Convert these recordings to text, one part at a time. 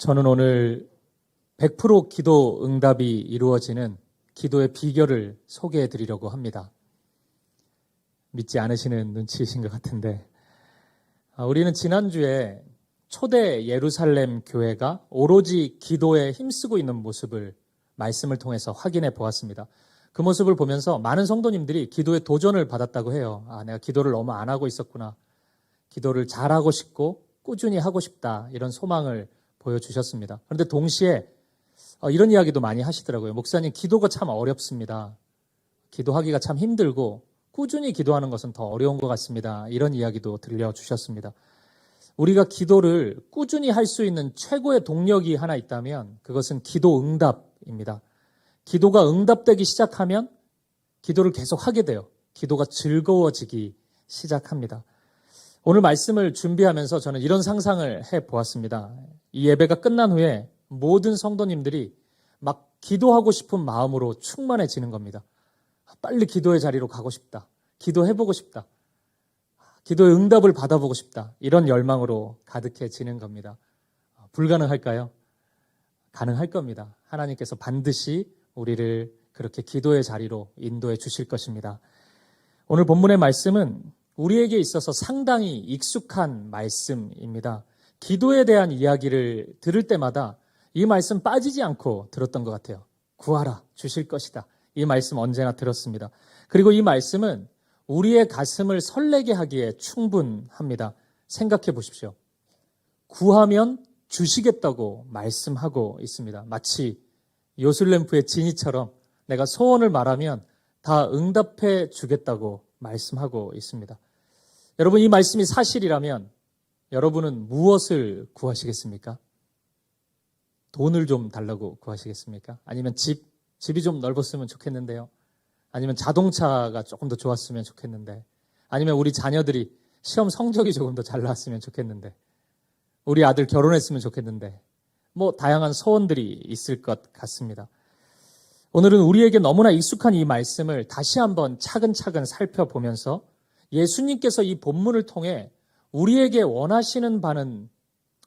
저는 오늘 100% 기도 응답이 이루어지는 기도의 비결을 소개해 드리려고 합니다. 믿지 않으시는 눈치이신 것 같은데, 우리는 지난주에 초대 예루살렘 교회가 오로지 기도에 힘쓰고 있는 모습을 말씀을 통해서 확인해 보았습니다. 그 모습을 보면서 많은 성도님들이 기도에 도전을 받았다고 해요. 내가 기도를 너무 안 하고 있었구나. 기도를 잘하고 싶고 꾸준히 하고 싶다. 이런 소망을 보여주셨습니다. 그런데 동시에 이런 이야기도 많이 하시더라고요. 목사님, 기도가 참 어렵습니다. 기도하기가 참 힘들고 꾸준히 기도하는 것은 더 어려운 것 같습니다. 이런 이야기도 들려주셨습니다. 우리가 기도를 꾸준히 할 수 있는 최고의 동력이 하나 있다면 그것은 기도 응답입니다. 기도가 응답되기 시작하면 기도를 계속 하게 돼요. 기도가 즐거워지기 시작합니다. 오늘 말씀을 준비하면서 저는 이런 상상을 해보았습니다. 이 예배가 끝난 후에 모든 성도님들이 막 기도하고 싶은 마음으로 충만해지는 겁니다. 빨리 기도의 자리로 가고 싶다. 기도해보고 싶다. 기도의 응답을 받아보고 싶다. 이런 열망으로 가득해지는 겁니다. 불가능할까요? 가능할 겁니다. 하나님께서 반드시 우리를 그렇게 기도의 자리로 인도해 주실 것입니다. 오늘 본문의 말씀은 우리에게 있어서 상당히 익숙한 말씀입니다. 기도에 대한 이야기를 들을 때마다 이 말씀 빠지지 않고 들었던 것 같아요. 구하라, 주실 것이다. 이 말씀 언제나 들었습니다. 그리고 이 말씀은 우리의 가슴을 설레게 하기에 충분합니다. 생각해 보십시오. 구하면 주시겠다고 말씀하고 있습니다. 마치 요술램프의 지니처럼 내가 소원을 말하면 다 응답해 주겠다고 말씀하고 있습니다. 여러분, 이 말씀이 사실이라면 여러분은 무엇을 구하시겠습니까? 돈을 좀 달라고 구하시겠습니까? 아니면 집이 좀 넓었으면 좋겠는데요. 아니면 자동차가 조금 더 좋았으면 좋겠는데, 아니면 우리 자녀들이 시험 성적이 조금 더 잘 나왔으면 좋겠는데, 우리 아들 결혼했으면 좋겠는데, 다양한 소원들이 있을 것 같습니다. 오늘은 우리에게 너무나 익숙한 이 말씀을 다시 한번 차근차근 살펴보면서 예수님께서 이 본문을 통해 우리에게 원하시는 바는,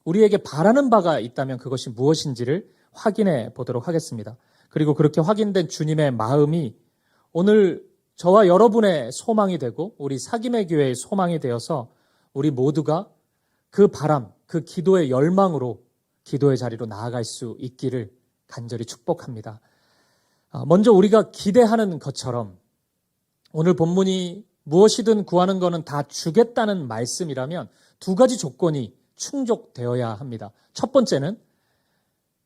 우리에게 바라는 바가 있다면 그것이 무엇인지를 확인해 보도록 하겠습니다. 그리고 그렇게 확인된 주님의 마음이 오늘 저와 여러분의 소망이 되고 우리 사김의 교회의 소망이 되어서 우리 모두가 그 바람, 그 기도의 열망으로 기도의 자리로 나아갈 수 있기를 간절히 축복합니다. 먼저 우리가 기대하는 것처럼 오늘 본문이 무엇이든 구하는 것은 다 주겠다는 말씀이라면 두 가지 조건이 충족되어야 합니다. 첫 번째는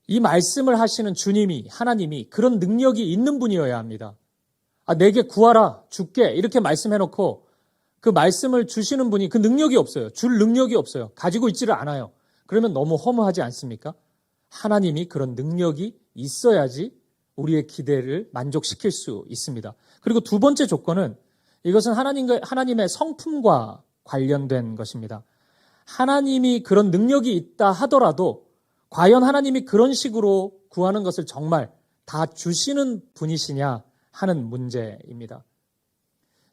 이 말씀을 하시는 주님이, 하나님이 그런 능력이 있는 분이어야 합니다. 내게 구하라, 줄게 이렇게 말씀해놓고 그 말씀을 주시는 분이 그 능력이 없어요. 줄 능력이 없어요. 가지고 있지를 않아요. 그러면 너무 허무하지 않습니까? 하나님이 그런 능력이 있어야지 우리의 기대를 만족시킬 수 있습니다. 그리고 두 번째 조건은 이것은 하나님의 성품과 관련된 것입니다. 하나님이 그런 능력이 있다 하더라도 과연 하나님이 그런 식으로 구하는 것을 정말 다 주시는 분이시냐 하는 문제입니다.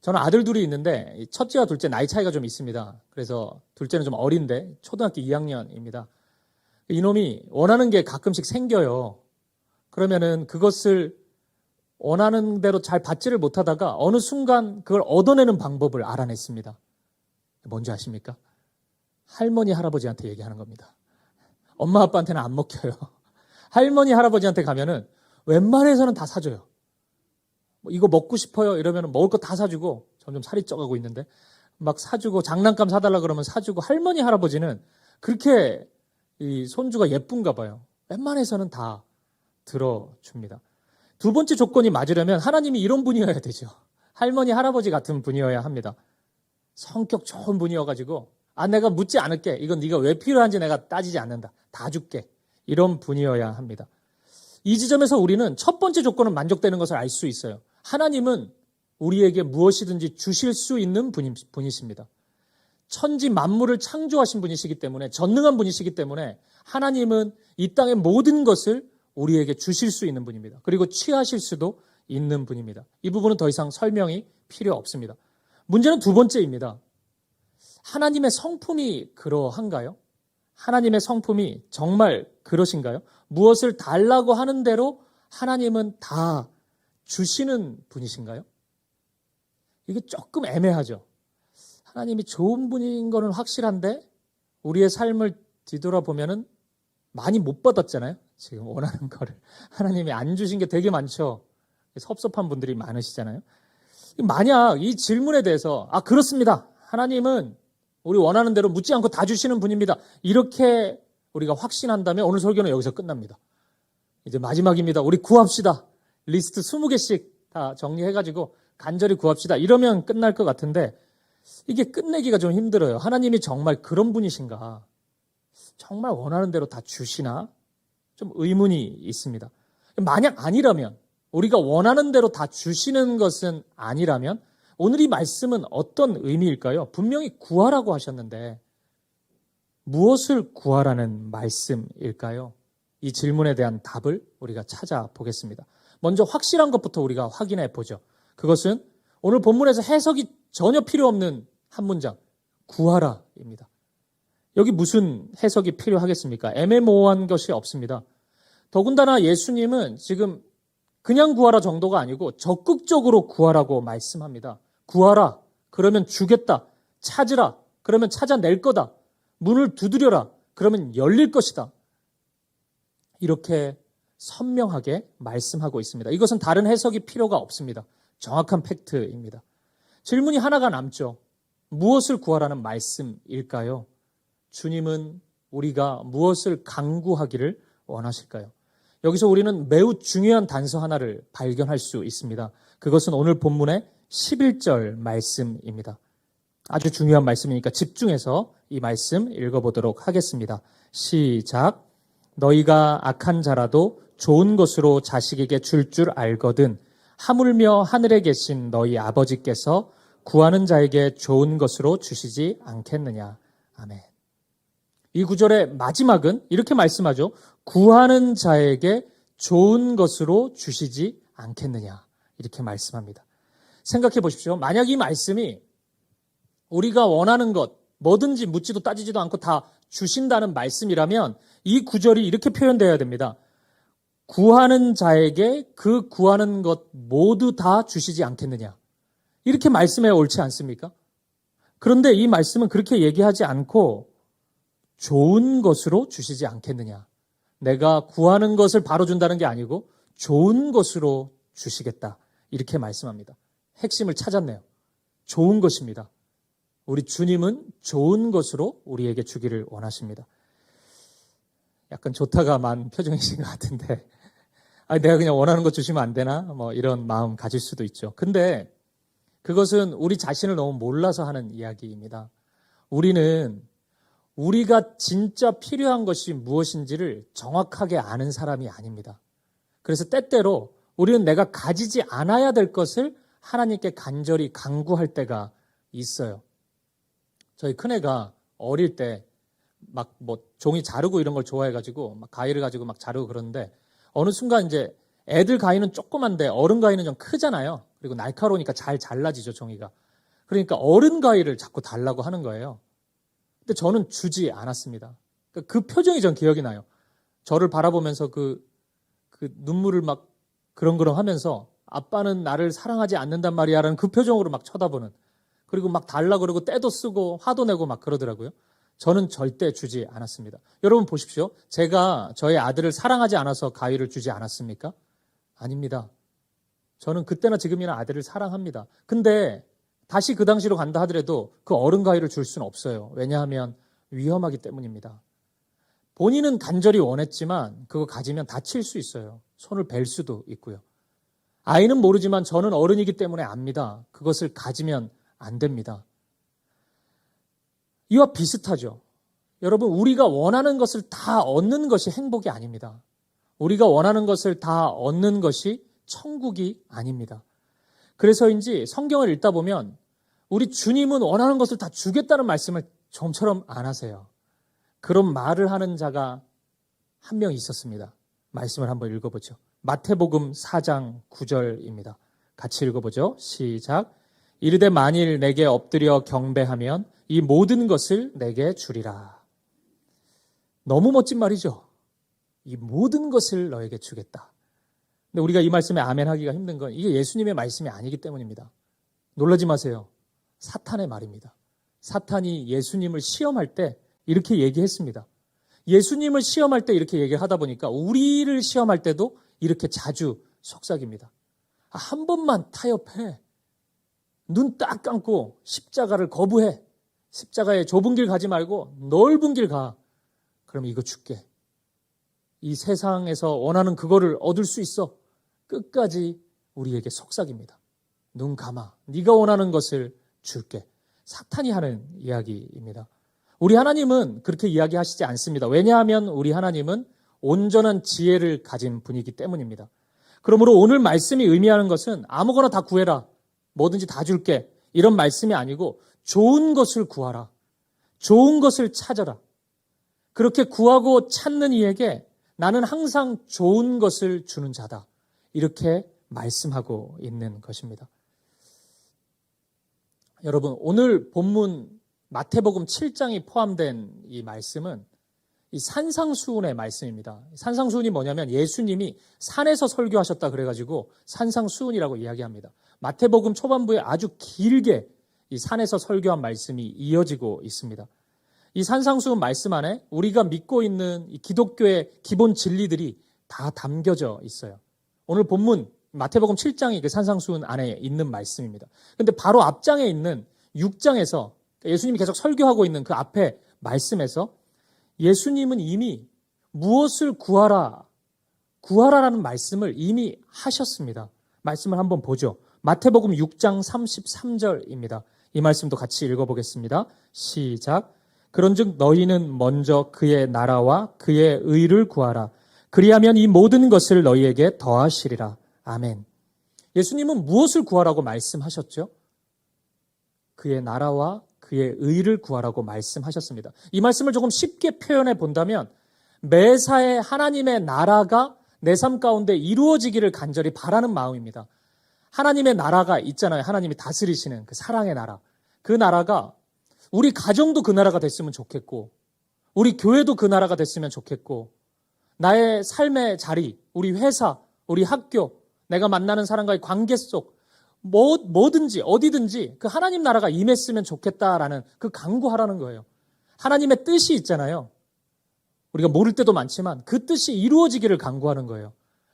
저는 아들 둘이 있는데 첫째와 둘째 나이 차이가 좀 있습니다. 그래서 둘째는 좀 어린데 초등학교 2학년입니다. 이놈이 원하는 게 가끔씩 생겨요. 그러면은 그것을 원하는 대로 잘 받지를 못하다가 어느 순간 그걸 얻어내는 방법을 알아냈습니다. 뭔지 아십니까? 할머니, 할아버지한테 얘기하는 겁니다. 엄마, 아빠한테는 안 먹혀요. 할머니, 할아버지한테 가면은 웬만해서는 다 사줘요. 이거 먹고 싶어요 이러면 먹을 거 다 사주고, 점점 살이 쪄가고 있는데 막 사주고, 장난감 사달라 그러면 사주고, 할머니, 할아버지는 그렇게 이 손주가 예쁜가 봐요. 웬만해서는 다 들어줍니다. 두 번째 조건이 맞으려면 하나님이 이런 분이어야 되죠. 할머니, 할아버지 같은 분이어야 합니다. 성격 좋은 분이어가지고 내가 묻지 않을게. 이건 네가 왜 필요한지 내가 따지지 않는다. 다 줄게. 이런 분이어야 합니다. 이 지점에서 우리는 첫 번째 조건은 만족되는 것을 알 수 있어요. 하나님은 우리에게 무엇이든지 주실 수 있는 분이십니다. 천지 만물을 창조하신 분이시기 때문에, 전능한 분이시기 때문에 하나님은 이 땅의 모든 것을 우리에게 주실 수 있는 분입니다. 그리고 취하실 수도 있는 분입니다. 이 부분은 더 이상 설명이 필요 없습니다. 문제는 두 번째입니다. 하나님의 성품이 그러한가요? 하나님의 성품이 정말 그러신가요? 무엇을 달라고 하는 대로 하나님은 다 주시는 분이신가요? 이게 조금 애매하죠. 하나님이 좋은 분인 거는 확실한데 우리의 삶을 뒤돌아보면은 많이 못 받았잖아요. 지금 원하는 거를. 하나님이 안 주신 게 되게 많죠. 섭섭한 분들이 많으시잖아요. 만약 이 질문에 대해서 그렇습니다. 하나님은 우리 원하는 대로 묻지 않고 다 주시는 분입니다. 이렇게 우리가 확신한다면 오늘 설교는 여기서 끝납니다. 이제 마지막입니다. 우리 구합시다. 리스트 20개씩 다 정리해가지고 간절히 구합시다. 이러면 끝날 것 같은데 이게 끝내기가 좀 힘들어요. 하나님이 정말 그런 분이신가? 정말 원하는 대로 다 주시나? 좀 의문이 있습니다. 만약 아니라면, 우리가 원하는 대로 다 주시는 것은 아니라면 오늘 이 말씀은 어떤 의미일까요? 분명히 구하라고 하셨는데 무엇을 구하라는 말씀일까요? 이 질문에 대한 답을 우리가 찾아보겠습니다. 먼저 확실한 것부터 우리가 확인해 보죠. 그것은 오늘 본문에서 해석이 전혀 필요 없는 한 문장, 구하라입니다. 여기 무슨 해석이 필요하겠습니까? 애매모호한 것이 없습니다. 더군다나 예수님은 지금 그냥 구하라 정도가 아니고 적극적으로 구하라고 말씀합니다. 구하라, 그러면 주겠다. 찾으라, 그러면 찾아낼 거다. 문을 두드려라, 그러면 열릴 것이다. 이렇게 선명하게 말씀하고 있습니다. 이것은 다른 해석이 필요가 없습니다. 정확한 팩트입니다. 질문이 하나가 남죠. 무엇을 구하라는 말씀일까요? 주님은 우리가 무엇을 간구하기를 원하실까요? 여기서 우리는 매우 중요한 단서 하나를 발견할 수 있습니다. 그것은 오늘 본문의 11절 말씀입니다. 아주 중요한 말씀이니까 집중해서 이 말씀 읽어보도록 하겠습니다. 시작. 너희가 악한 자라도 좋은 것으로 자식에게 줄 줄 알거든 하물며 하늘에 계신 너희 아버지께서 구하는 자에게 좋은 것으로 주시지 않겠느냐. 아멘. 이 구절의 마지막은 이렇게 말씀하죠. 구하는 자에게 좋은 것으로 주시지 않겠느냐. 이렇게 말씀합니다. 생각해 보십시오. 만약 이 말씀이 우리가 원하는 것, 뭐든지 묻지도 따지지도 않고 다 주신다는 말씀이라면 이 구절이 이렇게 표현되어야 됩니다. 구하는 자에게 그 구하는 것 모두 다 주시지 않겠느냐. 이렇게 말씀해 옳지 않습니까? 그런데 이 말씀은 그렇게 얘기하지 않고 좋은 것으로 주시지 않겠느냐. 내가 구하는 것을 바로 준다는 게 아니고 좋은 것으로 주시겠다. 이렇게 말씀합니다. 핵심을 찾았네요. 좋은 것입니다. 우리 주님은 좋은 것으로 우리에게 주기를 원하십니다. 약간 좋다가만 표정이신 것 같은데 내가 그냥 원하는 것 주시면 안 되나? 뭐 이런 마음 가질 수도 있죠. 근데 그것은 우리 자신을 너무 몰라서 하는 이야기입니다. 우리는 우리가 진짜 필요한 것이 무엇인지를 정확하게 아는 사람이 아닙니다. 그래서 때때로 우리는 내가 가지지 않아야 될 것을 하나님께 간절히 간구할 때가 있어요. 저희 큰애가 어릴 때 막 뭐 종이 자르고 이런 걸 좋아해가지고 막 가위를 가지고 막 자르고 그러는데 어느 순간 이제 애들 가위는 조그만데 어른 가위는 좀 크잖아요. 그리고 날카로우니까 잘 잘라지죠, 종이가. 그러니까 어른 가위를 자꾸 달라고 하는 거예요. 근데 저는 주지 않았습니다. 그 표정이 전 기억이 나요. 저를 바라보면서 그 눈물을 막 그렁그렁 하면서 아빠는 나를 사랑하지 않는단 말이야 라는 그 표정으로 막 쳐다보는, 그리고 막 달라 그러고 떼도 쓰고 화도 내고 막 그러더라고요. 저는 절대 주지 않았습니다. 여러분 보십시오. 제가 저의 아들을 사랑하지 않아서 가위를 주지 않았습니까? 아닙니다. 저는 그때나 지금이나 아들을 사랑합니다. 근데 다시 그 당시로 간다 하더라도 그 어른 가위를 줄 수는 없어요. 왜냐하면 위험하기 때문입니다. 본인은 간절히 원했지만 그거 가지면 다칠 수 있어요. 손을 벨 수도 있고요. 아이는 모르지만 저는 어른이기 때문에 압니다. 그것을 가지면 안 됩니다. 이와 비슷하죠. 여러분, 우리가 원하는 것을 다 얻는 것이 행복이 아닙니다. 우리가 원하는 것을 다 얻는 것이 천국이 아닙니다. 그래서인지 성경을 읽다 보면 우리 주님은 원하는 것을 다 주겠다는 말씀을 좀처럼 안 하세요. 그런 말을 하는 자가 한 명 있었습니다. 말씀을 한번 읽어보죠. 마태복음 4장 9절입니다. 같이 읽어보죠. 시작. 이르되 만일 내게 엎드려 경배하면 이 모든 것을 내게 주리라. 너무 멋진 말이죠. 이 모든 것을 너에게 주겠다. 근데 우리가 이 말씀에 아멘 하기가 힘든 건 이게 예수님의 말씀이 아니기 때문입니다. 놀라지 마세요. 사탄의 말입니다. 사탄이 예수님을 시험할 때 이렇게 얘기했습니다. 예수님을 시험할 때 이렇게 얘기를 하다 보니까 우리를 시험할 때도 이렇게 자주 속삭입니다. 한 번만 타협해. 눈 딱 감고 십자가를 거부해. 십자가에 좁은 길 가지 말고 넓은 길 가. 그럼 이거 줄게. 이 세상에서 원하는 그거를 얻을 수 있어. 끝까지 우리에게 속삭입니다. 눈 감아. 네가 원하는 것을 줄게. 사탄이 하는 이야기입니다. 우리 하나님은 그렇게 이야기하시지 않습니다. 왜냐하면 우리 하나님은 온전한 지혜를 가진 분이기 때문입니다. 그러므로 오늘 말씀이 의미하는 것은 아무거나 다 구해라. 뭐든지 다 줄게. 이런 말씀이 아니고 좋은 것을 구하라. 좋은 것을 찾아라. 그렇게 구하고 찾는 이에게 나는 항상 좋은 것을 주는 자다. 이렇게 말씀하고 있는 것입니다. 여러분, 오늘 본문 마태복음 7장이 포함된 이 말씀은 이 산상수훈의 말씀입니다. 산상수훈이 뭐냐면 예수님이 산에서 설교하셨다 그래가지고 산상수훈이라고 이야기합니다. 마태복음 초반부에 아주 길게 이 산에서 설교한 말씀이 이어지고 있습니다. 이 산상수훈 말씀 안에 우리가 믿고 있는 이 기독교의 기본 진리들이 다 담겨져 있어요. 오늘 본문 마태복음 7장이 그 산상수훈 안에 있는 말씀입니다. 근데 바로 앞장에 있는 6장에서 예수님이 계속 설교하고 있는 그 앞에 말씀에서 예수님은 이미 무엇을 구하라라는 말씀을 이미 하셨습니다. 말씀을 한번 보죠. 마태복음 6장 33절입니다. 이 말씀도 같이 읽어보겠습니다. 시작. 그런즉 너희는 먼저 그의 나라와 그의 의를 구하라. 그리하면 이 모든 것을 너희에게 더하시리라. 아멘. 예수님은 무엇을 구하라고 말씀하셨죠? 그의 나라와 그의 의를 구하라고 말씀하셨습니다. 이 말씀을 조금 쉽게 표현해 본다면 매사에 하나님의 나라가 내 삶 가운데 이루어지기를 간절히 바라는 마음입니다. 하나님의 나라가 있잖아요. 하나님이 다스리시는 그 사랑의 나라. 그 나라가 우리 가정도 그 나라가 됐으면 좋겠고 우리 교회도 그 나라가 됐으면 좋겠고 나의 삶의 자리, 우리 회사, 우리 학교, 내가 만나는 사람과의 관계 속 뭐든지 어디든지 그 하나님 나라가 임했으면 좋겠다라는 그 간구하라는 거예요. 하나님의 뜻이 있잖아요. 우리가 모를 때도 많지만 그 뜻이 이루어지기를 간구하는 거예요.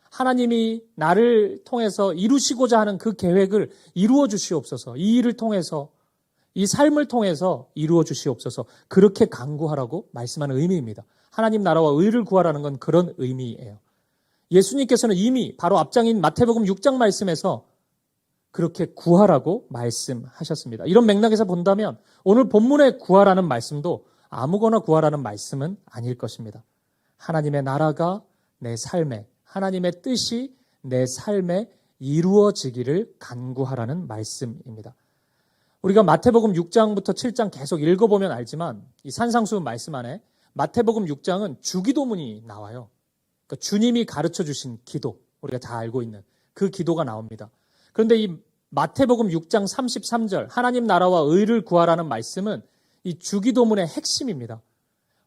하나님이 나를 통해서 이루시고자 하는 그 계획을 이루어 주시옵소서. 이 일을 통해서 이 삶을 통해서 이루어 주시옵소서. 그렇게 간구하라고 말씀하는 의미입니다. 하나님 나라와 의를 구하라는 건 그런 의미예요. 예수님께서는 이미 바로 앞장인 마태복음 6장 말씀에서 그렇게 구하라고 말씀하셨습니다. 이런 맥락에서 본다면 오늘 본문의 구하라는 말씀도 아무거나 구하라는 말씀은 아닐 것입니다. 하나님의 나라가 내 삶에, 하나님의 뜻이 내 삶에 이루어지기를 간구하라는 말씀입니다. 우리가 마태복음 6장부터 7장 계속 읽어보면 알지만 이 산상수훈 말씀 안에 마태복음 6장은 주기도문이 나와요. 그러니까 주님이 가르쳐 주신 기도, 우리가 다 알고 있는 그 기도가 나옵니다. 그런데 이 마태복음 6장 33절 하나님 나라와 의를 구하라는 말씀은 이 주기도문의 핵심입니다.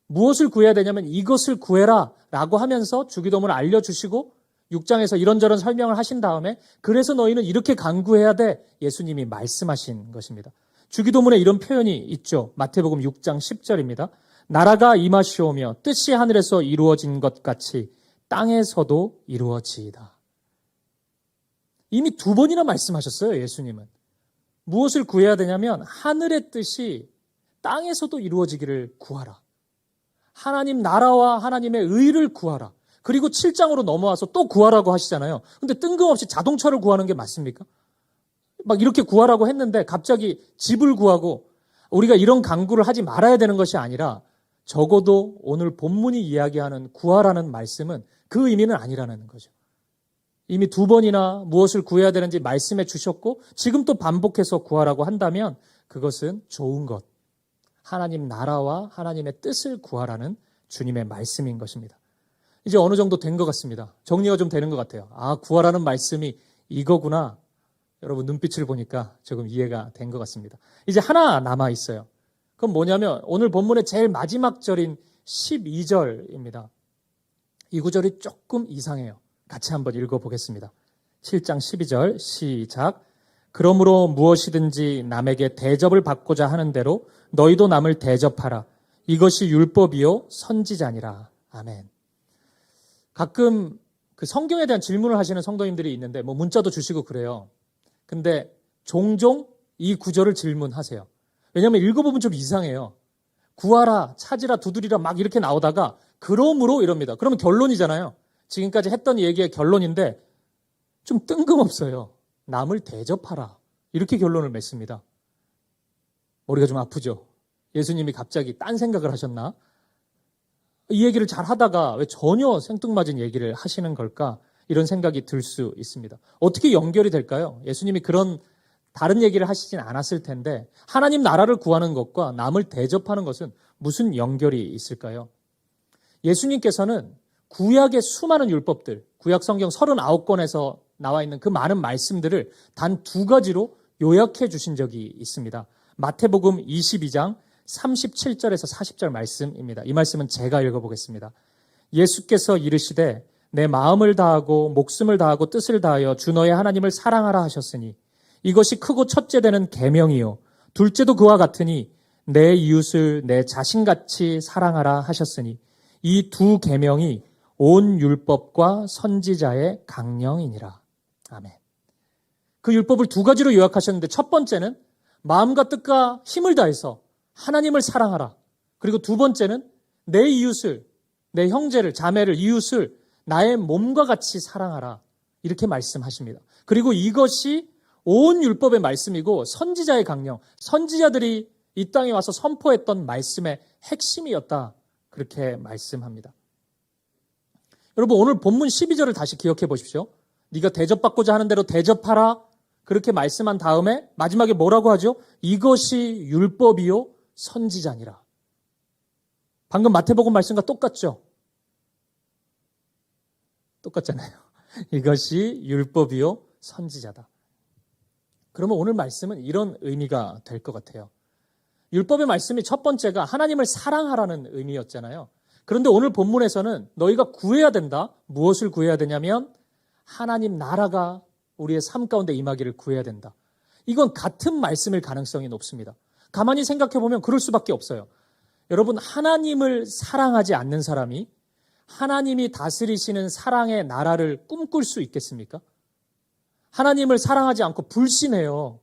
무엇을 구해야 되냐면 이것을 구해라 라고 하면서 주기도문을 알려주시고 6장에서 이런저런 설명을 하신 다음에 그래서 너희는 이렇게 간구해야 돼 예수님이 말씀하신 것입니다. 주기도문에 이런 표현이 있죠. 마태복음 6장 10절입니다. 나라가 임하시오며 뜻이 하늘에서 이루어진 것 같이 땅에서도 이루어지이다. 이미 2번이나 말씀하셨어요. 예수님은. 무엇을 구해야 되냐면 하늘의 뜻이 땅에서도 이루어지기를 구하라. 하나님 나라와 하나님의 의를 구하라. 그리고 7장으로 넘어와서 또 구하라고 하시잖아요. 근데 뜬금없이 자동차를 구하는 게 맞습니까? 막 이렇게 구하라고 했는데 갑자기 집을 구하고 우리가 이런 간구를 하지 말아야 되는 것이 아니라 적어도 오늘 본문이 이야기하는 구하라는 말씀은 그 의미는 아니라는 거죠. 이미 2번이나 무엇을 구해야 되는지 말씀해 주셨고 지금 또 반복해서 구하라고 한다면 그것은 좋은 것, 하나님 나라와 하나님의 뜻을 구하라는 주님의 말씀인 것입니다. 이제 어느 정도 된 것 같습니다. 정리가 좀 되는 것 같아요. 아, 구하라는 말씀이 이거구나. 여러분 눈빛을 보니까 조금 이해가 된 것 같습니다. 이제 하나 남아 있어요. 그건 뭐냐면 오늘 본문의 제일 마지막 절인 12절입니다. 이 구절이 조금 이상해요. 같이 한번 읽어보겠습니다. 7장 12절 시작. 그러므로 무엇이든지 남에게 대접을 받고자 하는 대로 너희도 남을 대접하라. 이것이 율법이요 선지자니라. 아멘. 가끔 그 성경에 대한 질문을 하시는 성도님들이 있는데 뭐 문자도 주시고 그래요. 근데 종종 이 구절을 질문하세요. 왜냐하면 읽어보면 좀 이상해요. 구하라, 찾으라, 두드리라 막 이렇게 나오다가 그러므로 이럽니다. 그러면 결론이잖아요. 지금까지 했던 얘기의 결론인데 좀 뜬금없어요. 남을 대접하라. 이렇게 결론을 맺습니다. 머리가 좀 아프죠? 예수님이 갑자기 딴 생각을 하셨나? 이 얘기를 잘 하다가 왜 전혀 생뚱맞은 얘기를 하시는 걸까? 이런 생각이 들 수 있습니다. 어떻게 연결이 될까요? 예수님이 그런 다른 얘기를 하시진 않았을 텐데 하나님 나라를 구하는 것과 남을 대접하는 것은 무슨 연결이 있을까요? 예수님께서는 구약의 수많은 율법들, 구약 성경 39권에서 나와 있는 그 많은 말씀들을 단 두 가지로 요약해 주신 적이 있습니다. 마태복음 22장 37절에서 40절 말씀입니다. 이 말씀은 제가 읽어보겠습니다. 예수께서 이르시되 내 마음을 다하고 목숨을 다하고 뜻을 다하여 주 너의 하나님을 사랑하라 하셨으니 이것이 크고 첫째 되는 계명이요 둘째도 그와 같으니 내 이웃을 내 자신같이 사랑하라 하셨으니 이 두 계명이 온 율법과 선지자의 강령이니라. 아멘. 그 율법을 두 가지로 요약하셨는데 첫 번째는 마음과 뜻과 힘을 다해서 하나님을 사랑하라. 그리고 두 번째는 내 이웃을, 내 형제를, 자매를, 이웃을 나의 몸과 같이 사랑하라. 이렇게 말씀하십니다. 그리고 이것이 온 율법의 말씀이고 선지자의 강령, 선지자들이 이 땅에 와서 선포했던 말씀의 핵심이었다. 그렇게 말씀합니다. 여러분 오늘 본문 12절을 다시 기억해 보십시오. 네가 대접받고자 하는 대로 대접하라. 그렇게 말씀한 다음에 마지막에 뭐라고 하죠? 이것이 율법이요 선지자니라. 방금 마태복음 말씀과 똑같죠? 똑같잖아요. 이것이 율법이요 선지자다. 그러면 오늘 말씀은 이런 의미가 될 것 같아요. 율법의 말씀이 첫 번째가 하나님을 사랑하라는 의미였잖아요. 그런데 오늘 본문에서는 너희가 구해야 된다. 무엇을 구해야 되냐면 하나님 나라가 우리의 삶 가운데 임하기를 구해야 된다. 이건 같은 말씀일 가능성이 높습니다. 가만히 생각해 보면 그럴 수밖에 없어요. 여러분 하나님을 사랑하지 않는 사람이 하나님이 다스리시는 사랑의 나라를 꿈꿀 수 있겠습니까? 하나님을 사랑하지 않고 불신해요.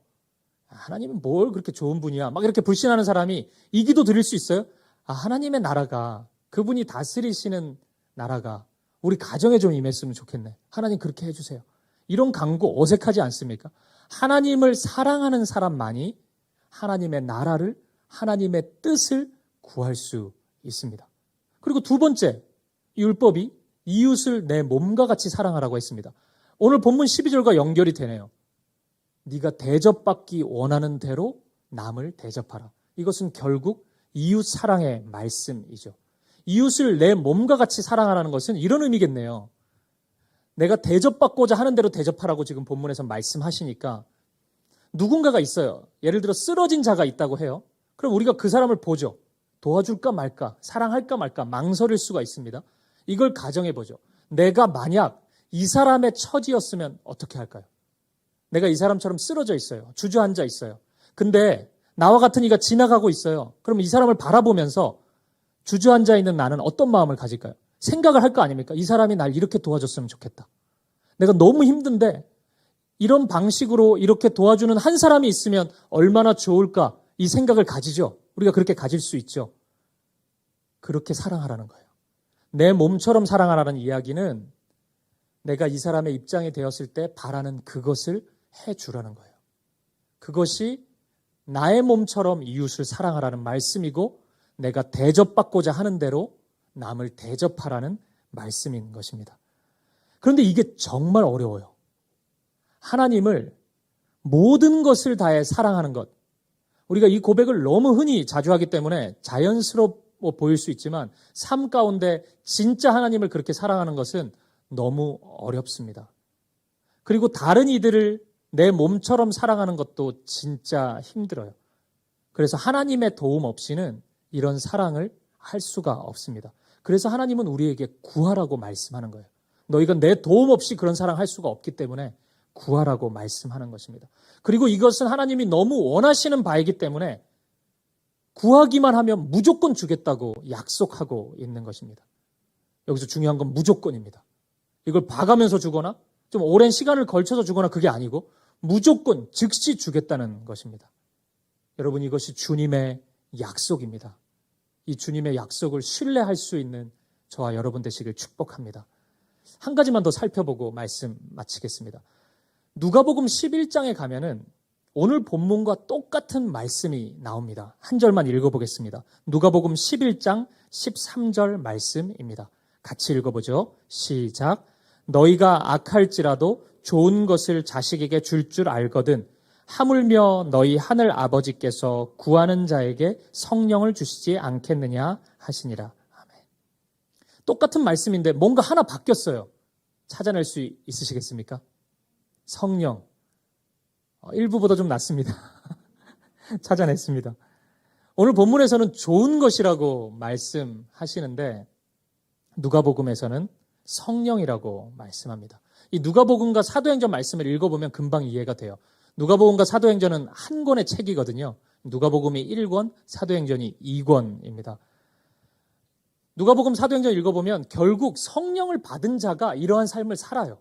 하나님은 뭘 그렇게 좋은 분이야. 막 이렇게 불신하는 사람이 이 기도 드릴 수 있어요? 하나님의 나라가 그분이 다스리시는 나라가 우리 가정에 좀 임했으면 좋겠네. 하나님 그렇게 해주세요. 이런 간구 어색하지 않습니까? 하나님을 사랑하는 사람만이 하나님의 나라를, 하나님의 뜻을 구할 수 있습니다. 그리고 두 번째, 율법이 이웃을 내 몸과 같이 사랑하라고 했습니다. 오늘 본문 12절과 연결이 되네요. 네가 대접받기 원하는 대로 남을 대접하라. 이것은 결국 이웃 사랑의 말씀이죠. 이웃을 내 몸과 같이 사랑하라는 것은 이런 의미겠네요. 내가 대접받고자 하는 대로 대접하라고 지금 본문에서 말씀하시니까 누군가가 있어요. 예를 들어 쓰러진 자가 있다고 해요. 그럼 우리가 그 사람을 보죠. 도와줄까 말까, 사랑할까 말까 망설일 수가 있습니다. 이걸 가정해 보죠. 내가 만약 이 사람의 처지였으면 어떻게 할까요? 내가 이 사람처럼 쓰러져 있어요. 주저앉아 있어요. 근데 나와 같은 이가 지나가고 있어요. 그럼 이 사람을 바라보면서 주저앉아 있는 나는 어떤 마음을 가질까요? 생각을 할 거 아닙니까? 이 사람이 날 이렇게 도와줬으면 좋겠다. 내가 너무 힘든데 이런 방식으로 이렇게 도와주는 한 사람이 있으면 얼마나 좋을까? 이 생각을 가지죠. 우리가 그렇게 가질 수 있죠. 그렇게 사랑하라는 거예요. 내 몸처럼 사랑하라는 이야기는 내가 이 사람의 입장이 되었을 때 바라는 그것을 해주라는 거예요. 그것이 나의 몸처럼 이웃을 사랑하라는 말씀이고 내가 대접받고자 하는 대로 남을 대접하라는 말씀인 것입니다. 그런데 이게 정말 어려워요. 하나님을 모든 것을 다해 사랑하는 것. 우리가 이 고백을 너무 흔히 자주 하기 때문에 자연스러워 보일 수 있지만 삶 가운데 진짜 하나님을 그렇게 사랑하는 것은 너무 어렵습니다. 그리고 다른 이들을 내 몸처럼 사랑하는 것도 진짜 힘들어요. 그래서 하나님의 도움 없이는 이런 사랑을 할 수가 없습니다. 그래서 하나님은 우리에게 구하라고 말씀하는 거예요. 너희가 내 도움 없이 그런 사랑할 수가 없기 때문에 구하라고 말씀하는 것입니다. 그리고 이것은 하나님이 너무 원하시는 바이기 때문에 구하기만 하면 무조건 주겠다고 약속하고 있는 것입니다. 여기서 중요한 건 무조건입니다. 이걸 봐가면서 주거나 좀 오랜 시간을 걸쳐서 주거나 그게 아니고 무조건 즉시 주겠다는 것입니다. 여러분, 이것이 주님의 약속입니다. 이 주님의 약속을 신뢰할 수 있는 저와 여러분 되시길 축복합니다. 한 가지만 더 살펴보고 말씀 마치겠습니다. 누가복음 11장에 가면은 오늘 본문과 똑같은 말씀이 나옵니다. 한 절만 읽어보겠습니다. 누가복음 11장 13절 말씀입니다. 같이 읽어보죠. 시작. 너희가 악할지라도 좋은 것을 자식에게 줄 줄 알거든 하물며 너희 하늘 아버지께서 구하는 자에게 성령을 주시지 않겠느냐 하시니라. 아멘. 똑같은 말씀인데 뭔가 하나 바뀌었어요. 찾아낼 수 있으시겠습니까? 성령. 일부보다 좀 낫습니다. 찾아냈습니다. 오늘 본문에서는 좋은 것이라고 말씀하시는데 누가복음에서는 성령이라고 말씀합니다. 이 누가복음과 사도행전 말씀을 읽어보면 금방 이해가 돼요. 누가복음과 사도행전은 한 권의 책이거든요. 누가복음이 1권, 사도행전이 2권입니다. 누가복음, 사도행전 읽어보면 결국 성령을 받은 자가 이러한 삶을 살아요.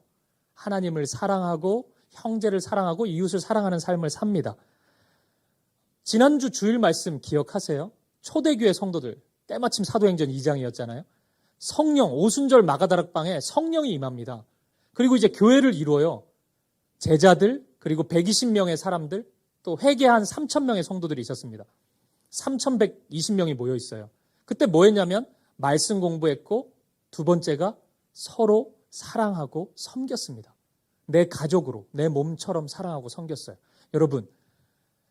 하나님을 사랑하고 형제를 사랑하고 이웃을 사랑하는 삶을 삽니다. 지난주 주일 말씀 기억하세요? 초대교회 성도들, 때마침 사도행전 2장이었잖아요. 성령, 오순절 마가다락방에 성령이 임합니다. 그리고 이제 교회를 이루어요. 제자들, 그리고 120명의 사람들, 또 회개한 3,000명의 성도들이 있었습니다. 3,120명이 모여 있어요. 그때 뭐 했냐면 말씀 공부했고 두 번째가 서로 사랑하고 섬겼습니다. 내 가족으로, 내 몸처럼 사랑하고 섬겼어요. 여러분,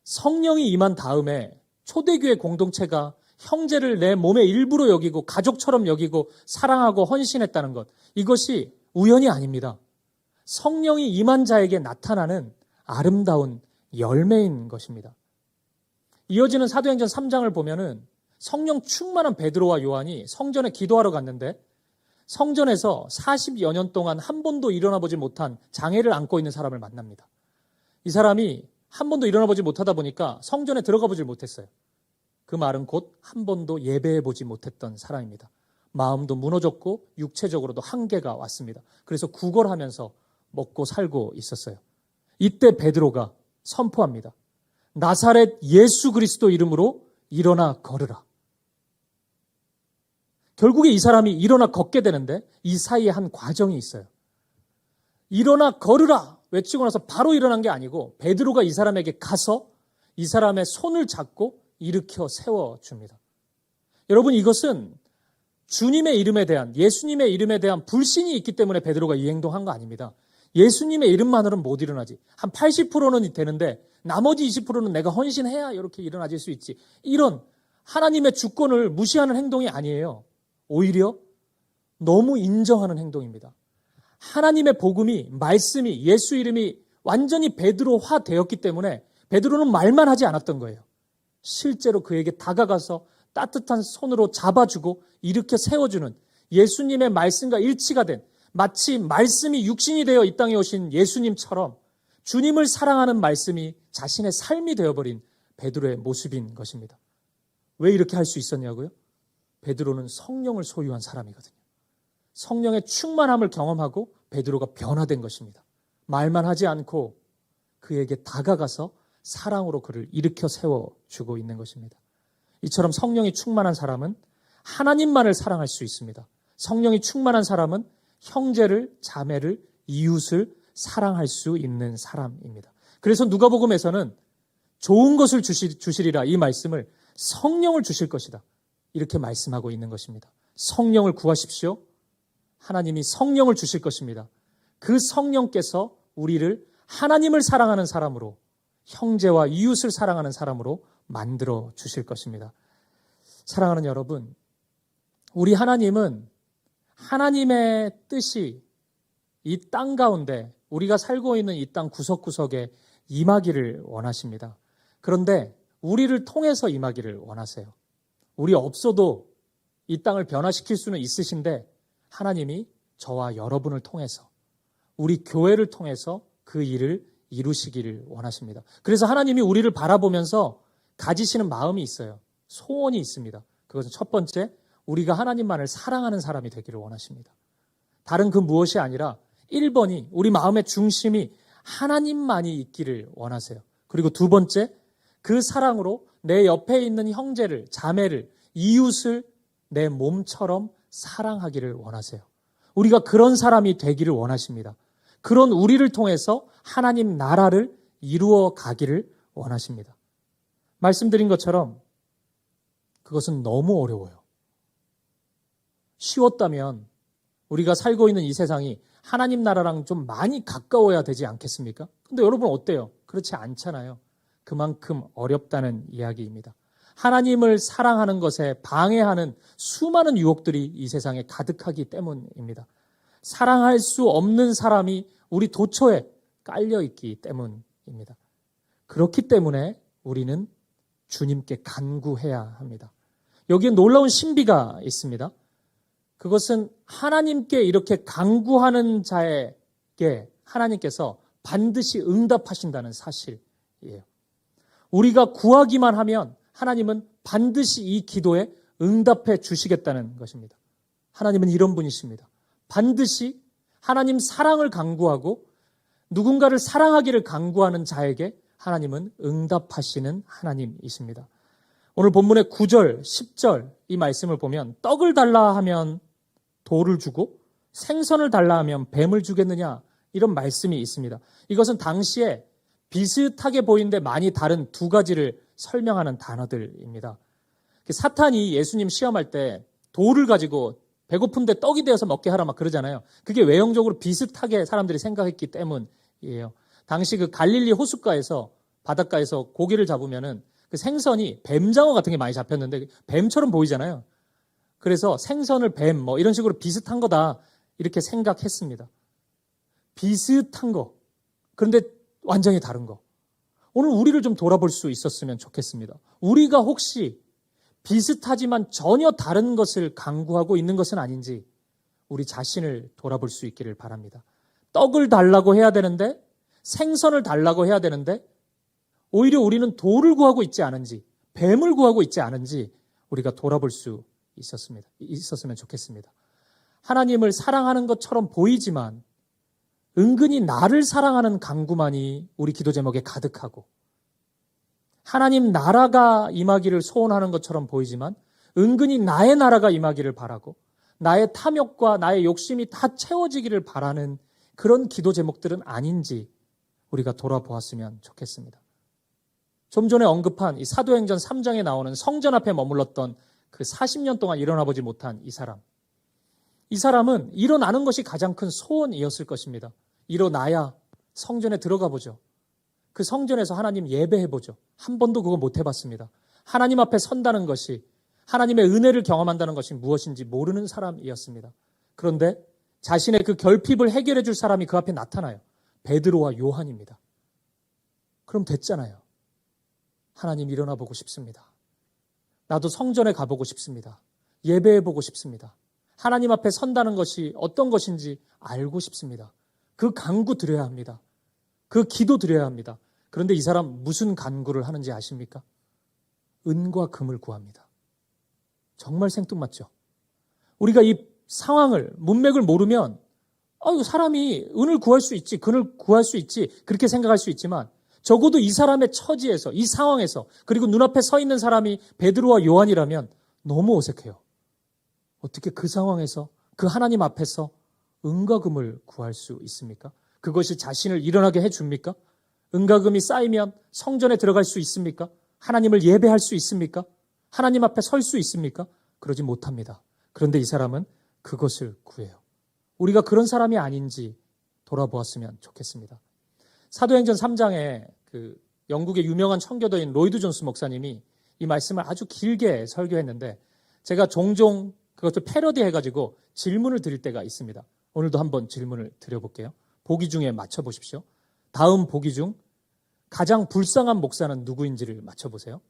성령이 임한 다음에 초대교회 공동체가 형제를 내 몸의 일부로 여기고 가족처럼 여기고 사랑하고 헌신했다는 것, 이것이 우연이 아닙니다. 성령이 임한 자에게 나타나는 아름다운 열매인 것입니다. 이어지는 사도행전 3장을 보면은 성령 충만한 베드로와 요한이 성전에 기도하러 갔는데 성전에서 40여 년 동안 한 번도 일어나 보지 못한 장애를 안고 있는 사람을 만납니다. 이 사람이 한 번도 일어나 보지 못하다 보니까 성전에 들어가 보질 못했어요. 그 말은 곧 한 번도 예배해 보지 못했던 사람입니다. 마음도 무너졌고 육체적으로도 한계가 왔습니다. 그래서 구걸하면서 먹고 살고 있었어요. 이때 베드로가 선포합니다. 나사렛 예수 그리스도 이름으로 일어나 걸으라. 결국에 이 사람이 일어나 걷게 되는데 이 사이에 한 과정이 있어요. 일어나 걸으라 외치고 나서 바로 일어난 게 아니고 베드로가 이 사람에게 가서 이 사람의 손을 잡고 일으켜 세워줍니다. 여러분, 이것은 주님의 이름에 대한, 예수님의 이름에 대한 불신이 있기 때문에 베드로가 이 행동한 거 아닙니다. 예수님의 이름만으로는 못 일어나지. 한 80%는 되는데 나머지 20%는 내가 헌신해야 이렇게 일어나질 수 있지. 이런 하나님의 주권을 무시하는 행동이 아니에요. 오히려 너무 인정하는 행동입니다. 하나님의 복음이, 말씀이, 예수 이름이 완전히 베드로화 되었기 때문에 베드로는 말만 하지 않았던 거예요. 실제로 그에게 다가가서 따뜻한 손으로 잡아주고 일으켜 세워주는 예수님의 말씀과 일치가 된, 마치 말씀이 육신이 되어 이 땅에 오신 예수님처럼 주님을 사랑하는 말씀이 자신의 삶이 되어버린 베드로의 모습인 것입니다. 왜 이렇게 할 수 있었냐고요? 베드로는 성령을 소유한 사람이거든요. 성령의 충만함을 경험하고 베드로가 변화된 것입니다. 말만 하지 않고 그에게 다가가서 사랑으로 그를 일으켜 세워주고 있는 것입니다. 이처럼 성령이 충만한 사람은 하나님만을 사랑할 수 있습니다. 성령이 충만한 사람은 형제를, 자매를, 이웃을 사랑할 수 있는 사람입니다. 그래서 누가복음에서는 좋은 것을 주시리라 이 말씀을 성령을 주실 것이다 이렇게 말씀하고 있는 것입니다. 성령을 구하십시오. 하나님이 성령을 주실 것입니다. 그 성령께서 우리를 하나님을 사랑하는 사람으로, 형제와 이웃을 사랑하는 사람으로 만들어 주실 것입니다. 사랑하는 여러분, 우리 하나님은 하나님의 뜻이 이 땅 가운데, 우리가 살고 있는 이 땅 구석구석에 임하기를 원하십니다. 그런데 우리를 통해서 임하기를 원하세요. 우리 없어도 이 땅을 변화시킬 수는 있으신데 하나님이 저와 여러분을 통해서 우리 교회를 통해서 그 일을 이루시기를 원하십니다. 그래서 하나님이 우리를 바라보면서 가지시는 마음이 있어요. 소원이 있습니다. 그것은 첫 번째, 우리가 하나님만을 사랑하는 사람이 되기를 원하십니다. 다른 그 무엇이 아니라 1번이 우리 마음의 중심이 하나님만이 있기를 원하세요. 그리고 두 번째, 그 사랑으로 내 옆에 있는 형제를, 자매를, 이웃을 내 몸처럼 사랑하기를 원하세요. 우리가 그런 사람이 되기를 원하십니다. 그런 우리를 통해서 하나님 나라를 이루어 가기를 원하십니다. 말씀드린 것처럼 그것은 너무 어려워요. 쉬웠다면 우리가 살고 있는 이 세상이 하나님 나라랑 좀 많이 가까워야 되지 않겠습니까? 근데 여러분 어때요? 그렇지 않잖아요. 그만큼 어렵다는 이야기입니다. 하나님을 사랑하는 것에 방해하는 수많은 유혹들이 이 세상에 가득하기 때문입니다. 사랑할 수 없는 사람이 우리 도처에 깔려있기 때문입니다. 그렇기 때문에 우리는 주님께 간구해야 합니다. 여기에 놀라운 신비가 있습니다. 그것은 하나님께 이렇게 간구하는 자에게 하나님께서 반드시 응답하신다는 사실이에요. 우리가 구하기만 하면 하나님은 반드시 이 기도에 응답해 주시겠다는 것입니다. 하나님은 이런 분이십니다. 반드시 하나님 사랑을 간구하고 누군가를 사랑하기를 간구하는 자에게 하나님은 응답하시는 하나님이십니다. 오늘 본문의 9절, 10절 이 말씀을 보면 떡을 달라 하면 돌을 주고 생선을 달라 하면 뱀을 주겠느냐 이런 말씀이 있습니다. 이것은 당시에 비슷하게 보이는데 많이 다른 두 가지를 설명하는 단어들입니다. 사탄이 예수님 시험할 때 돌을 가지고 배고픈데 떡이 되어서 먹게 하라 막 그러잖아요. 그게 외형적으로 비슷하게 사람들이 생각했기 때문이에요. 당시 그 갈릴리 호숫가에서 바닷가에서 고기를 잡으면은 그 생선이 뱀장어 같은 게 많이 잡혔는데 뱀처럼 보이잖아요. 그래서 생선을 뱀 뭐 이런 식으로 비슷한 거다 이렇게 생각했습니다. 비슷한 거. 그런데 완전히 다른 거. 오늘 우리를 좀 돌아볼 수 있었으면 좋겠습니다. 우리가 혹시 비슷하지만 전혀 다른 것을 강구하고 있는 것은 아닌지 우리 자신을 돌아볼 수 있기를 바랍니다. 떡을 달라고 해야 되는데 생선을 달라고 해야 되는데 오히려 우리는 돌을 구하고 있지 않은지 뱀을 구하고 있지 않은지 우리가 돌아볼 수 있었으면 좋겠습니다. 하나님을 사랑하는 것처럼 보이지만 은근히 나를 사랑하는 간구만이 우리 기도 제목에 가득하고 하나님 나라가 임하기를 소원하는 것처럼 보이지만 은근히 나의 나라가 임하기를 바라고 나의 탐욕과 나의 욕심이 다 채워지기를 바라는 그런 기도 제목들은 아닌지 우리가 돌아보았으면 좋겠습니다. 좀 전에 언급한 이 사도행전 3장에 나오는 성전 앞에 머물렀던 그 40년 동안 일어나 보지 못한 이 사람. 이 사람은 일어나는 것이 가장 큰 소원이었을 것입니다. 일어나야 성전에 들어가 보죠. 그 성전에서 하나님 예배해 보죠. 한 번도 그거 못 해봤습니다. 하나님 앞에 선다는 것이 하나님의 은혜를 경험한다는 것이 무엇인지 모르는 사람이었습니다. 그런데 자신의 그 결핍을 해결해 줄 사람이 그 앞에 나타나요. 베드로와 요한입니다. 그럼 됐잖아요. 하나님 일어나 보고 싶습니다. 나도 성전에 가보고 싶습니다. 예배해 보고 싶습니다. 하나님 앞에 선다는 것이 어떤 것인지 알고 싶습니다. 그 간구 드려야 합니다. 그 기도 드려야 합니다. 그런데 이 사람 무슨 간구를 하는지 아십니까? 은과 금을 구합니다. 정말 생뚱맞죠? 우리가 이 상황을, 문맥을 모르면 사람이 은을 구할 수 있지, 금을 구할 수 있지 그렇게 생각할 수 있지만 적어도 이 사람의 처지에서, 이 상황에서 그리고 눈앞에 서 있는 사람이 베드로와 요한이라면 너무 어색해요. 어떻게 그 상황에서 그 하나님 앞에서 은과 금을 구할 수 있습니까? 그것이 자신을 일어나게 해줍니까? 은과 금이 쌓이면 성전에 들어갈 수 있습니까? 하나님을 예배할 수 있습니까? 하나님 앞에 설 수 있습니까? 그러지 못합니다. 그런데 이 사람은 그것을 구해요. 우리가 그런 사람이 아닌지 돌아보았으면 좋겠습니다. 사도행전 3장에 그 영국의 유명한 청교도인 로이드 존스 목사님이 이 말씀을 아주 길게 설교했는데 제가 종종 그것도 패러디해가지고 질문을 드릴 때가 있습니다. 오늘도 한번 질문을 드려볼게요. 보기 중에 맞춰보십시오. 다음 보기 중 가장 불쌍한 목사는 누구인지를 맞춰보세요.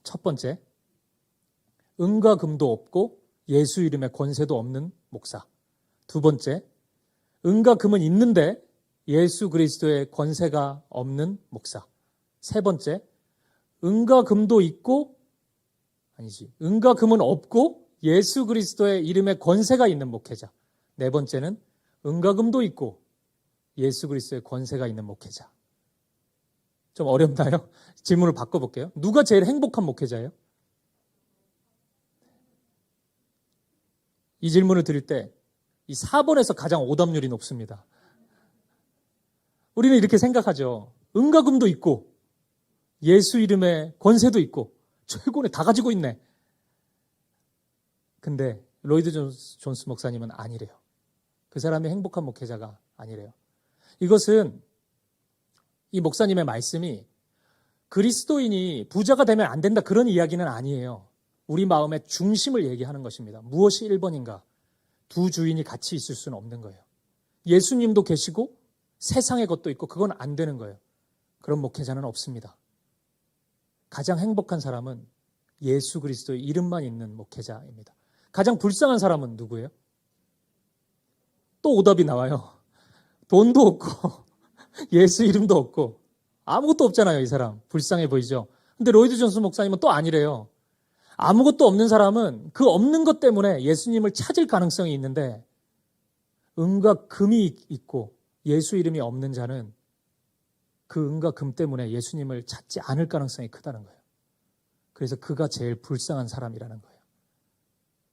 첫 번째, 은과 금도 없고 예수 이름의 권세도 없는 목사. 두 번째, 은과 금은 있는데 예수 그리스도의 권세가 없는 목사. 세 번째, 은과 금도 있고, 은과 금은 없고 예수 그리스도의 이름의 권세가 있는 목회자. 네 번째는 은과 금도 있고 예수 그리스도의 권세가 있는 목회자. 좀 어렵나요? 질문을 바꿔볼게요. 누가 제일 행복한 목회자예요? 이 질문을 드릴 때 이 4번에서 가장 오답률이 높습니다. 우리는 이렇게 생각하죠. 은과 금도 있고 예수 이름의 권세도 있고 최고네, 다 가지고 있네. 근데 로이드 존스 목사님은 아니래요. 그 사람이 행복한 목회자가 아니래요. 이것은 이 목사님의 말씀이 그리스도인이 부자가 되면 안 된다 그런 이야기는 아니에요. 우리 마음의 중심을 얘기하는 것입니다. 무엇이 1번인가? 두 주인이 같이 있을 수는 없는 거예요. 예수님도 계시고 세상의 것도 있고 그건 안 되는 거예요. 그런 목회자는 없습니다. 가장 행복한 사람은 예수 그리스도의 이름만 있는 목회자입니다. 가장 불쌍한 사람은 누구예요? 또 오답이 나와요. 돈도 없고 예수 이름도 없고 아무것도 없잖아요. 이 사람 불쌍해 보이죠? 근데 로이드 존스 목사님은 또 아니래요. 아무것도 없는 사람은 그 없는 것 때문에 예수님을 찾을 가능성이 있는데 은과 금이 있고 예수 이름이 없는 자는 그 은과 금 때문에 예수님을 찾지 않을 가능성이 크다는 거예요. 그래서 그가 제일 불쌍한 사람이라는 거예요.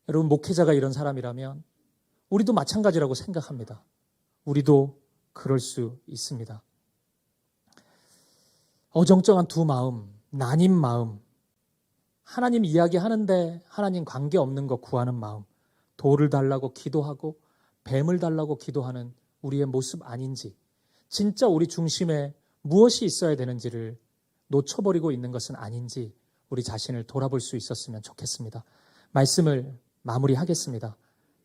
여러분, 목회자가 이런 사람이라면 우리도 마찬가지라고 생각합니다. 우리도 그럴 수 있습니다. 어정쩡한 두 마음, 나뉜 마음, 하나님 이야기하는데 하나님 관계없는 거 구하는 마음, 돌을 달라고 기도하고 뱀을 달라고 기도하는 우리의 모습 아닌지, 진짜 우리 중심에 무엇이 있어야 되는지를 놓쳐버리고 있는 것은 아닌지 우리 자신을 돌아볼 수 있었으면 좋겠습니다. 말씀을 마무리하겠습니다.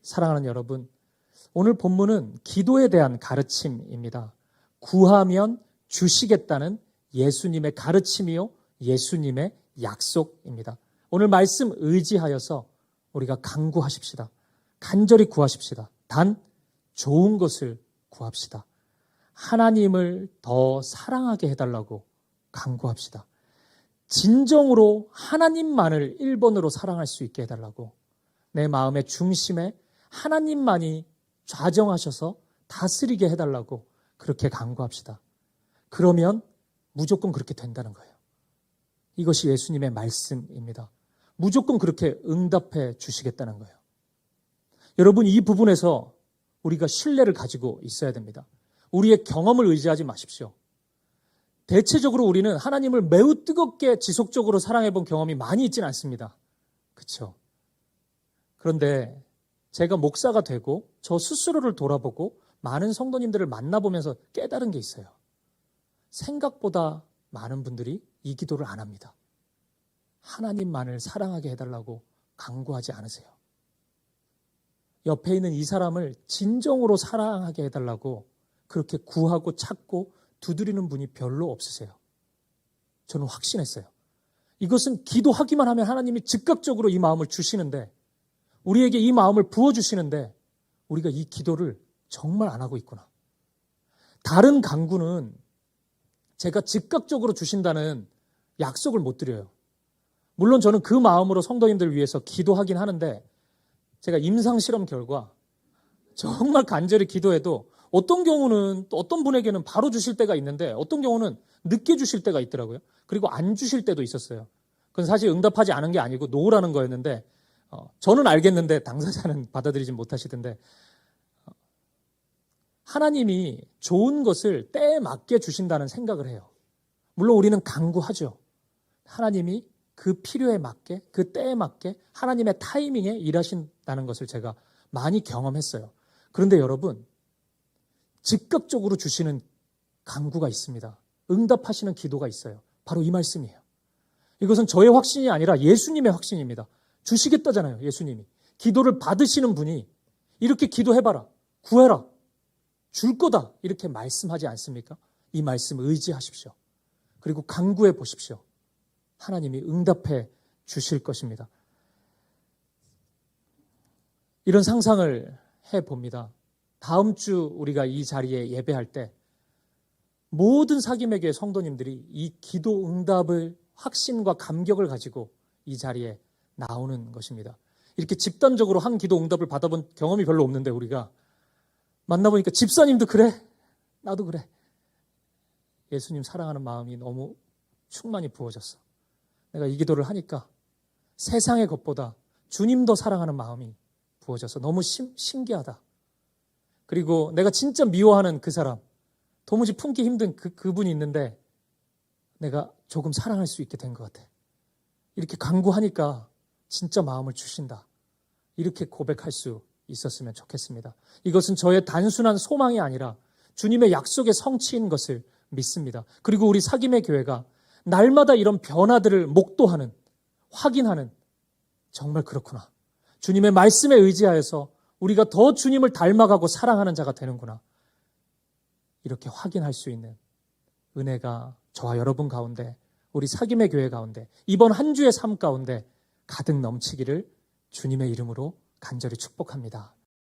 사랑하는 여러분, 오늘 본문은 기도에 대한 가르침입니다. 구하면 주시겠다는 예수님의 가르침이요, 예수님의 약속입니다. 오늘 말씀 의지하여서 우리가 간구하십시다. 간절히 구하십시다. 단 좋은 것을 구합시다. 하나님을 더 사랑하게 해달라고 간구합시다. 진정으로 하나님만을 1번으로 사랑할 수 있게 해달라고, 내 마음의 중심에 하나님만이 좌정하셔서 다스리게 해달라고 그렇게 간구합시다. 그러면 무조건 그렇게 된다는 거예요. 이것이 예수님의 말씀입니다. 무조건 그렇게 응답해 주시겠다는 거예요. 여러분, 이 부분에서 우리가 신뢰를 가지고 있어야 됩니다. 우리의 경험을 의지하지 마십시오. 대체적으로 우리는 하나님을 매우 뜨겁게 지속적으로 사랑해 본 경험이 많이 있지는 않습니다. 그렇죠? 그런데 제가 목사가 되고 저 스스로를 돌아보고 많은 성도님들을 만나보면서 깨달은 게 있어요. 생각보다 많은 분들이 이 기도를 안 합니다. 하나님만을 사랑하게 해달라고 간구하지 않으세요. 옆에 있는 이 사람을 진정으로 사랑하게 해달라고 그렇게 구하고 찾고 두드리는 분이 별로 없으세요. 저는 확신했어요. 이것은 기도하기만 하면 하나님이 즉각적으로 이 마음을 주시는데, 우리에게 이 마음을 부어주시는데 우리가 이 기도를 정말 안 하고 있구나. 다른 간구는 제가 즉각적으로 주신다는 약속을 못 드려요. 물론 저는 그 마음으로 성도님들을 위해서 기도하긴 하는데, 제가 임상실험 결과 정말 간절히 기도해도 어떤 경우는 또 어떤 분에게는 바로 주실 때가 있는데 어떤 경우는 늦게 주실 때가 있더라고요. 그리고 안 주실 때도 있었어요. 그건 사실 응답하지 않은 게 아니고 놓으라는 거였는데, 저는 알겠는데 당사자는 받아들이지 못하시던데, 하나님이 좋은 것을 때에 맞게 주신다는 생각을 해요. 물론 우리는 간구하죠. 하나님이 그 필요에 맞게, 그 때에 맞게 하나님의 타이밍에 일하신다는 것을 제가 많이 경험했어요. 그런데 여러분, 즉각적으로 주시는 간구가 있습니다. 응답하시는 기도가 있어요. 바로 이 말씀이에요. 이것은 저의 확신이 아니라 예수님의 확신입니다. 주시겠다잖아요, 예수님이. 기도를 받으시는 분이 이렇게 기도해봐라, 구해라, 줄 거다, 이렇게 말씀하지 않습니까? 이 말씀 의지하십시오. 그리고 간구해 보십시오. 하나님이 응답해 주실 것입니다. 이런 상상을 해봅니다. 다음 주 우리가 이 자리에 예배할 때 모든 사귐의 교회 성도님들이 이 기도 응답을 확신과 감격을 가지고 이 자리에 나오는 것입니다. 이렇게 집단적으로 한 기도 응답을 받아본 경험이 별로 없는데 우리가 만나보니까 집사님도 그래? 나도 그래. 예수님 사랑하는 마음이 너무 충만히 부어졌어. 내가 이 기도를 하니까 세상의 것보다 주님 더 사랑하는 마음이 부어져서 너무 신기하다. 그리고 내가 진짜 미워하는 그 사람, 도무지 품기 힘든 그분이 있는데 내가 조금 사랑할 수 있게 된 것 같아. 이렇게 간구하니까 진짜 마음을 주신다. 이렇게 고백할 수 있었으면 좋겠습니다. 이것은 저의 단순한 소망이 아니라 주님의 약속의 성취인 것을 믿습니다. 그리고 우리 사귐의 교회가 날마다 이런 변화들을 목도하는, 확인하는, 정말 그렇구나. 주님의 말씀에 의지하여서 우리가 더 주님을 닮아가고 사랑하는 자가 되는구나. 이렇게 확인할 수 있는 은혜가 저와 여러분 가운데, 우리 사귐의 교회 가운데, 이번 한 주의 삶 가운데 가득 넘치기를 주님의 이름으로 간절히 축복합니다.